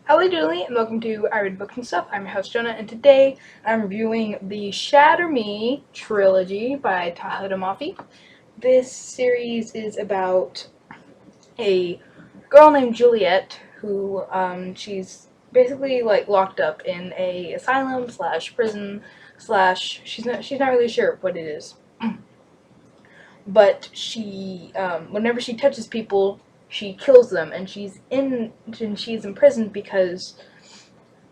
Hello Julie, and welcome to I Read Books and Stuff. I'm your host Jonah, and today I'm reviewing the Shatter Me Trilogy by Tahereh Mafi. This series is about a girl named Juliet who she's basically like locked up in a asylum slash prison slash she's not really sure what it is, but she whenever she touches people she kills them, and she's imprisoned because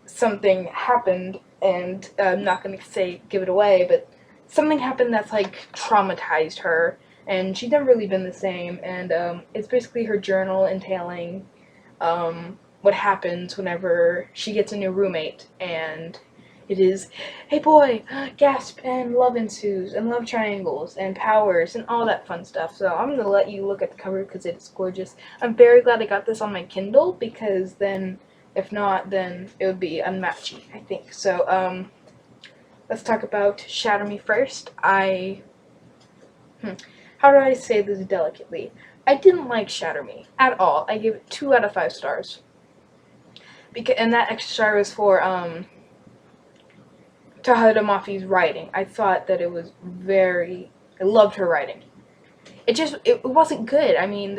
something happened, and I'm not going to give it away, but something happened that's like traumatized her, and she's never really been the same. And it's basically her journal entailing what happens whenever she gets a new roommate, and it is, hey boy, gasp, and love ensues, and love triangles, and powers, and all that fun stuff. So I'm going to let you look at the cover because it's gorgeous. I'm very glad I got this on my Kindle, because then, if not, then it would be unmatchy, I think. So, let's talk about Shatter Me first. How do I say this delicately? I didn't like Shatter Me at all. I gave it 2 out of 5 stars. And that extra star was for, Tahereh Mafi's writing. I thought that it was I loved her writing. It wasn't good. I mean,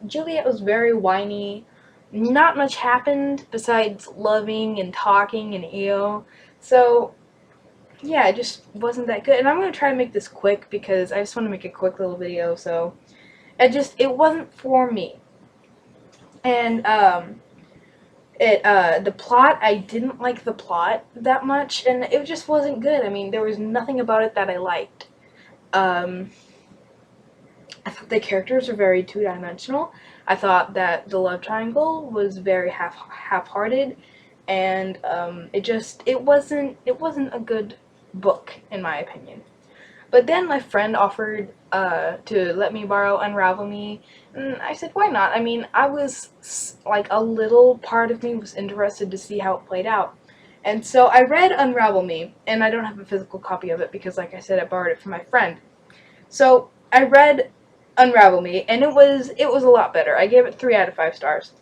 Juliet was very whiny. Not much happened besides loving and talking and EO. So, yeah, it just wasn't that good. And I'm going to try to make this quick because I just want to make a quick little video. So, it wasn't for me. And, the plot, I didn't like the plot that much, and it just wasn't good. I mean, there was nothing about it that I liked. I thought the characters were very two-dimensional. I thought that the love triangle was very half-hearted, and it wasn't a good book in my opinion. But then my friend offered to let me borrow Unravel Me, and I said, why not? I mean, I was, like, a little part of me was interested to see how it played out. And so I read Unravel Me, and I don't have a physical copy of it because, like I said, I borrowed it from my friend. So I read Unravel Me, and it was a lot better. I gave it 3 out of 5 stars.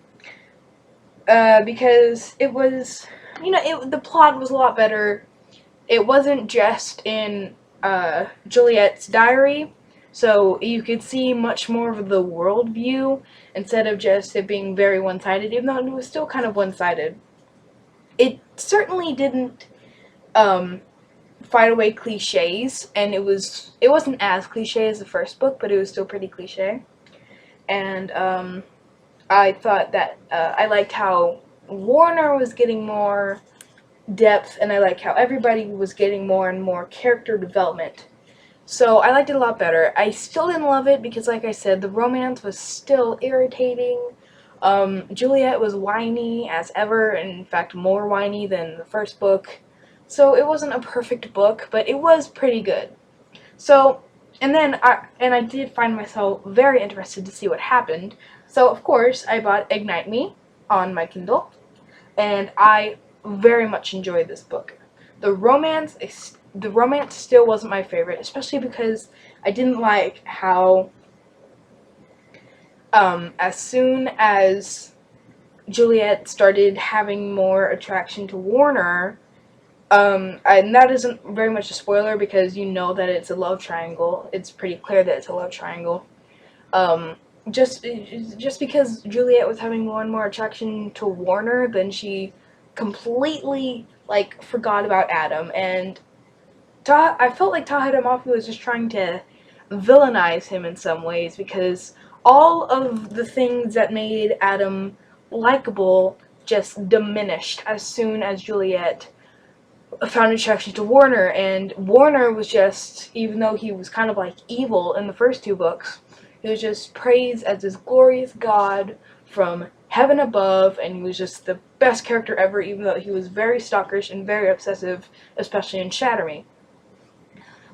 Because it was, the plot was a lot better. It wasn't just in Juliet's diary, so you could see much more of the world view instead of just it being very one-sided, even though it was still kind of one-sided. It certainly didn't fight away cliches, and it wasn't as cliche as the first book, but it was still pretty cliche. And I thought that I liked how Warner was getting more depth, and I liked how everybody was getting more and more character development. So I liked it a lot better. I still didn't love it because, like I said, the romance was still irritating. Juliet was whiny as ever, and in fact more whiny than the first book. So it wasn't a perfect book, but it was pretty good. So, and then I did find myself very interested to see what happened. So of course I bought Ignite Me on my Kindle, and I very much enjoyed this book. The romance still wasn't my favorite, especially because I didn't like how as soon as Juliet started having more attraction to Warner, and that isn't very much a spoiler because you know that it's a love triangle. It's pretty clear that it's a love triangle. Just because Juliet was having more and more attraction to Warner, then she completely, like, forgot about Adam, and I felt like Tahereh Mafi was just trying to villainize him in some ways, because all of the things that made Adam likable just diminished as soon as Juliet found attraction to Warner, and Warner was just, even though he was kind of like evil in the first 2 books, he was just praised as this glorious god from heaven above, and he was just the best character ever, even though he was very stalkerish and very obsessive, especially in Shatter Me.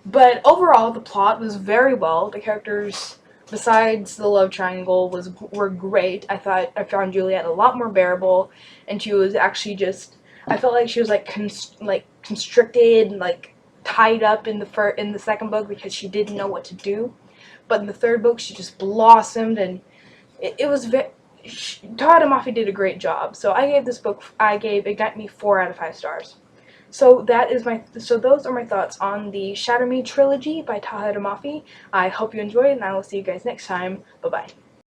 But overall, the plot was very well. The characters, besides the love triangle, were great. I found Juliet a lot more bearable, and she was actually just, I felt like she was like constricted, like tied up in the second book because she didn't know what to do. But in the third book, she just blossomed, and it was Tahereh Mafi did a great job. So I gave Ignite Me 4 out of 5 stars. So those are my thoughts on the Shatter Me trilogy by Tahereh Mafi. I hope you enjoyed, and I will see you guys next time. Bye bye.